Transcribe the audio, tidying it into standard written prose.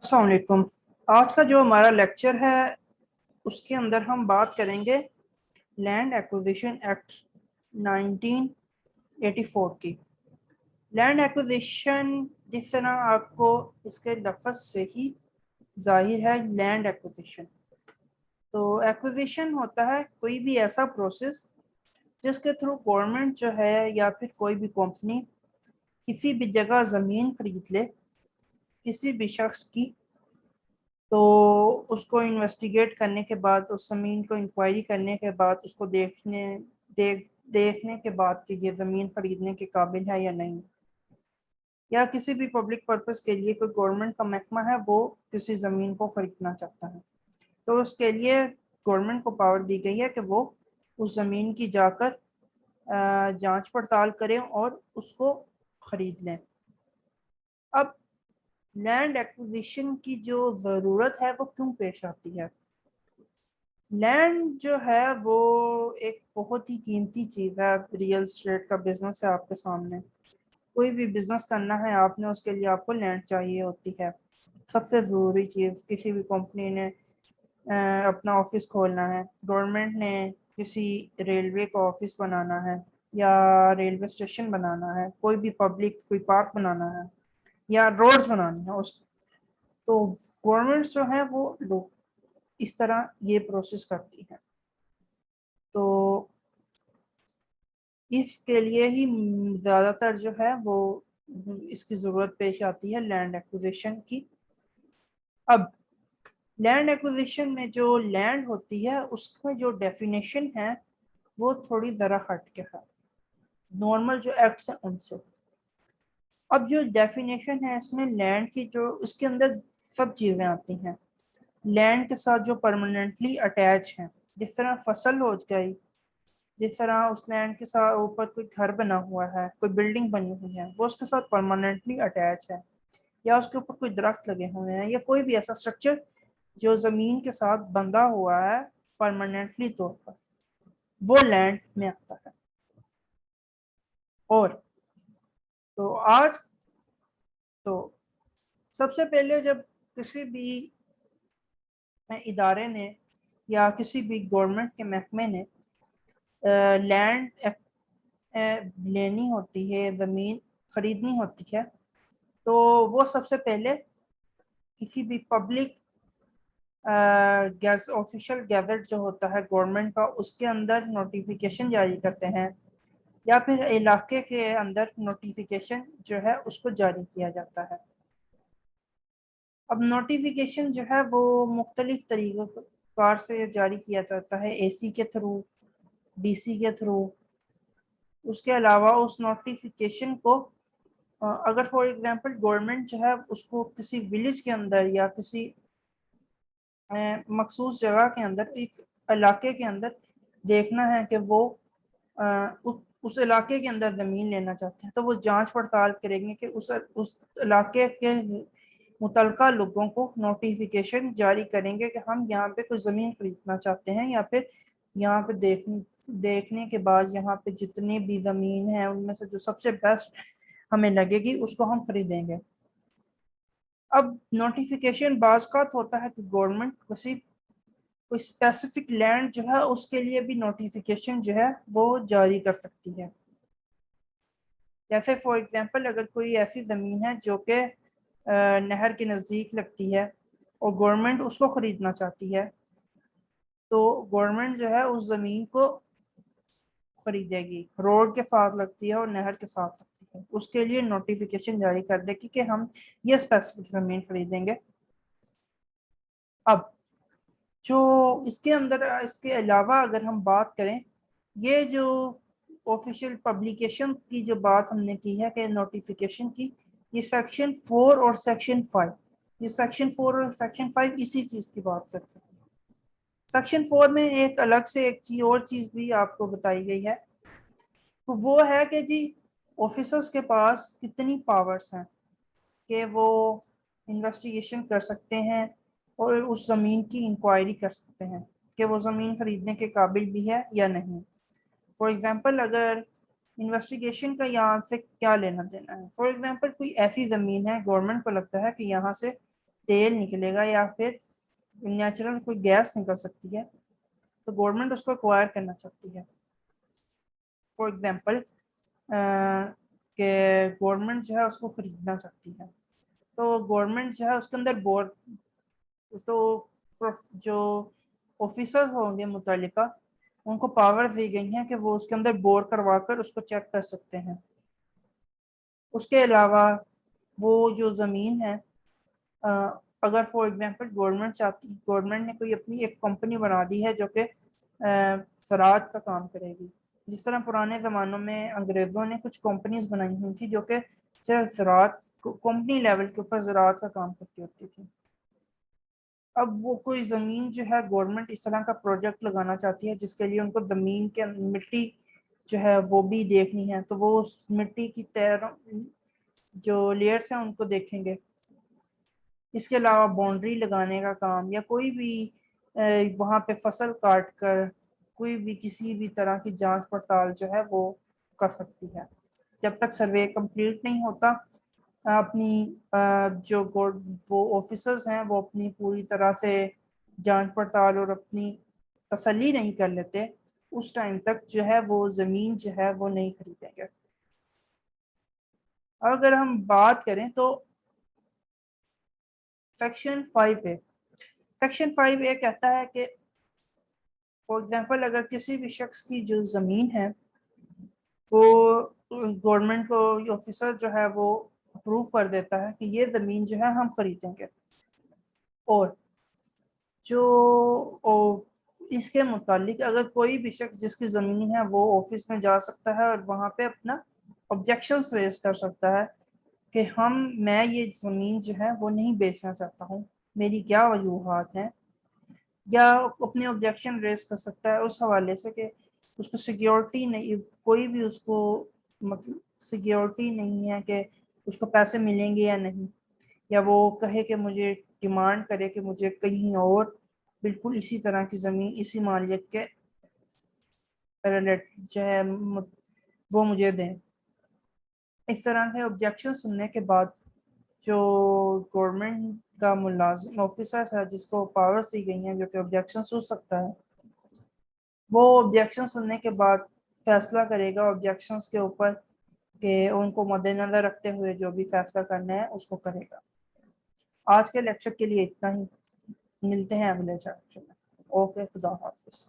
अस्सलाम वालेकुम। आज का जो हमारा लेक्चर है उसके अंदर हम बात करेंगे लैंड एक्विजिशन एक्ट 1984 की। लैंड एक्विजिशन जिस तरह आपको इसके लफ्ज़ से ही जाहिर है, लैंड एक्विजिशन तो एक्विजिशन होता है कोई भी ऐसा प्रोसेस जिसके थ्रू गवर्नमेंट जो है या फिर कोई भी कंपनी किसी भी जगह ज़मीन खरीद ले किसी भी शख्स की, तो उसको इन्वेस्टिगेट करने के बाद, उस ज़मीन को इंक्वायरी करने के बाद, उसको देखने के बाद कि ये ज़मीन खरीदने के काबिल है या नहीं, या किसी भी पब्लिक पर्पस के लिए कोई गवर्नमेंट का महकमा है वो किसी ज़मीन को खरीदना चाहता है, तो उसके लिए गवर्नमेंट को पावर दी गई है कि वो उस ज़मीन की जाकर जांच पड़ताल करें और उसको खरीद लें। अब लैंड एक्विजिशन की जो ज़रूरत है वो क्यों पेश आती है? लैंड जो है वो एक बहुत ही कीमती चीज़ है। रियल एस्टेट का बिजनेस है आपके सामने, कोई भी बिजनेस करना है आपने, उसके लिए आपको लैंड चाहिए होती है। सबसे ज़रूरी चीज़, किसी भी कंपनी ने अपना ऑफिस खोलना है, गवर्नमेंट ने किसी रेलवे का ऑफिस बनाना है या रेलवे स्टेशन बनाना है, कोई भी पब्लिक कोई पार्क बनाना है या रोड्स बनानी है उस, तो गवर्नमेंट जो है वो लोग इस तरह ये प्रोसेस करती है। तो इसके लिए ही ज़्यादातर जो है वो इसकी ज़रूरत पेश आती है लैंड एक्विजिशन की। अब लैंड एक्विजिशन में जो लैंड होती है उसका जो डेफिनेशन है वो थोड़ी ज़रा हट के है नॉर्मल जो एक्ट्स हैं उनसे। अब जो डेफिनेशन है इसमें लैंड की, जो इसके अंदर सब चीज़ें आती हैं लैंड के साथ जो परमानेंटली अटैच हैं, जिस तरह फसल हो गई, जिस तरह उस लैंड के साथ ऊपर कोई घर बना हुआ है, कोई बिल्डिंग बनी हुई है, वो उसके साथ परमानेंटली अटैच है, या उसके ऊपर कोई दरख्त लगे हुए हैं, या कोई भी ऐसा स्ट्रक्चर जो ज़मीन के साथ बंधा हुआ है परमानेंटली तौर पर, वो लैंड में आता है। और तो आज तो सबसे पहले जब किसी भी इदारे ने या किसी भी गवर्नमेंट के महकमे ने लैंड लेनी होती है, ज़मीन खरीदनी होती है, तो वो सबसे पहले किसी भी पब्लिक गैस ऑफिशियल गैजेट जो होता है गवर्नमेंट का, उसके अंदर नोटिफिकेशन जारी करते हैं, या फिर इलाके के अंदर नोटिफिकेशन जो है उसको जारी किया जाता है। अब नोटिफिकेशन जो है वो मुख्तलिफ तरीक़ों से जारी किया जाता है, एसी के थ्रू, डीसी के थ्रू। उसके अलावा उस नोटिफिकेशन को अगर फॉर एग्जांपल गवर्नमेंट जो है उसको किसी विलेज के अंदर या किसी मखसूस जगह के अंदर, एक इलाके के अंदर देखना है कि वो उस इलाके के अंदर ज़मीन लेना चाहते हैं, तो वो जांच पड़ताल करेंगे कि उस इलाके के मुतलका लोगों को नोटिफिकेशन जारी करेंगे कि हम यहाँ पे कोई ज़मीन खरीदना चाहते हैं, या फिर यहाँ पे देखने के बाद यहाँ पे जितनी भी ज़मीन है उनमें से जो सबसे बेस्ट हमें लगेगी उसको हम खरीदेंगे। अब नोटिफिकेशन बाज़ होता है कि गवर्नमेंट किसी कोई स्पेसिफिक लैंड जो है उसके लिए भी नोटिफिकेशन जो है वो जारी कर सकती है। जैसे फॉर एग्जांपल अगर कोई ऐसी ज़मीन है जो कि नहर के नज़दीक लगती है और गवर्नमेंट उसको ख़रीदना चाहती है, तो गवर्नमेंट जो है उस ज़मीन को खरीदेगी। रोड के साथ लगती है और नहर के साथ लगती है, उसके लिए नोटिफिकेशन जारी कर देगी कि हम ये स्पेसिफिक ज़मीन खरीदेंगे। अब जो इसके अंदर, इसके अलावा अगर हम बात करें, ये जो ऑफिशियल पब्लिकेशन की जो बात हमने की है कि नोटिफिकेशन की, ये सेक्शन 4 और सेक्शन 5, ये सेक्शन 4 और सेक्शन 5 इसी चीज़ की बात करते हैं। सेक्शन 4 में एक अलग से एक चीज़ और चीज़ भी आपको बताई गई है, तो वो है कि जी ऑफिसर्स के पास कितनी पावर्स हैं कि वो इन्वेस्टिगेशन कर सकते हैं और उस ज़मीन की इंक्वायरी कर सकते हैं कि वो ज़मीन खरीदने के काबिल भी है या नहीं। फॉर एग्जांपल अगर इन्वेस्टिगेशन का यहाँ से क्या लेना देना है, फॉर एग्जांपल कोई ऐसी ज़मीन है गवर्नमेंट को लगता है कि यहाँ से تیل نکلے گا یا پھر نیچرل کوئی گیس نکل سکتی ہے تو گورنمنٹ اس کو ایکوائر کرنا چاہتی ہے. فار ایگزامپل کہ گورنمنٹ جو ہے اس کو خریدنا چاہتی ہے تو گورنمنٹ جو ہے اس کے اندر بور تو جو آفیسر ہوں گے متعلقہ ان کو پاور دی گئی ہیں کہ وہ اس کے اندر بور کروا کر اس کو چیک کر سکتے ہیں. اس کے علاوہ وہ جو زمین ہے اگر فار ایگزامپل گورنمنٹ نے کوئی اپنی ایک کمپنی بنا دی ہے جو کہ زراعت کا کام کرے گی. جس طرح پرانے زمانوں میں انگریزوں نے کچھ کمپنیز بنائی ہوئی تھی جو کہ صرف زراعت کمپنی لیول کے اوپر زراعت کا کام کرتی ہوتی تھی. اب وہ کوئی زمین جو ہے گورنمنٹ اس طرح کا پروجیکٹ لگانا چاہتی ہے جس کے لیے ان کو زمین کے مٹی جو ہے وہ بھی دیکھنی ہے تو وہ اس مٹی کی جو لیئرس ہیں ان کو دیکھیں گے. اس کے علاوہ باؤنڈری لگانے کا کام یا کوئی بھی وہاں پہ فصل کاٹ کر کوئی بھی کسی بھی طرح کی جانچ پڑتال جو ہے وہ کر سکتی ہے. جب تک سروے کمپلیٹ نہیں ہوتا اپنی جو وہ آفیسرز ہیں وہ اپنی پوری طرح سے جانچ پڑتال اور اپنی تسلی نہیں کر لیتے اس ٹائم تک جو ہے وہ زمین جو ہے وہ نہیں خریدیں گے. اگر ہم بات کریں تو سیکشن 5A سیکشن 5A کہتا ہے کہ فار ایگزامپل اگر کسی بھی شخص کی جو زمین ہے وہ گورنمنٹ کو آفیسر جو ہے وہ اپروو کر دیتا ہے کہ یہ زمین جو ہے ہم خریدیں گے اور جو اس کے متعلق اگر کوئی بھی شخص جس کی زمین ہے وہ آفس میں جا سکتا ہے اور وہاں پہ اپنا آبجیکشنز ریز کر سکتا ہے کہ میں یہ زمین جو ہے وہ نہیں بیچنا چاہتا ہوں, میری کیا وجوہات ہیں, یا اپنے آبجیکشن ریز کر سکتا ہے اس حوالے سے کہ اس کو سیکیورٹی نہیں, کوئی بھی اس کو مطلب سیکیورٹی نہیں ہے کہ اس کو پیسے ملیں گے یا نہیں, یا وہ کہے کہ مجھے ڈیمانڈ کرے کہ مجھے کہیں اور بالکل اسی طرح کی زمین اسی مالیت کے جو ہے وہ مجھے دیں. اس طرح سے آبجیکشن سننے کے بعد جو گورنمنٹ کا ملازم آفیسر ہے جس کو پاور دی گئی ہیں جو کہ آبجیکشن سن سکتا ہے وہ آبجیکشن سننے کے بعد فیصلہ کرے گا آبجیکشنز کے اوپر کہ ان کو مد نظر رکھتے ہوئے جو بھی فیصلہ کرنا ہے اس کو کرے گا. آج کے لیکچر کے لیے اتنا ہی, ملتے ہیں اگلے لیکچر میں. اوکے, خدا حافظ.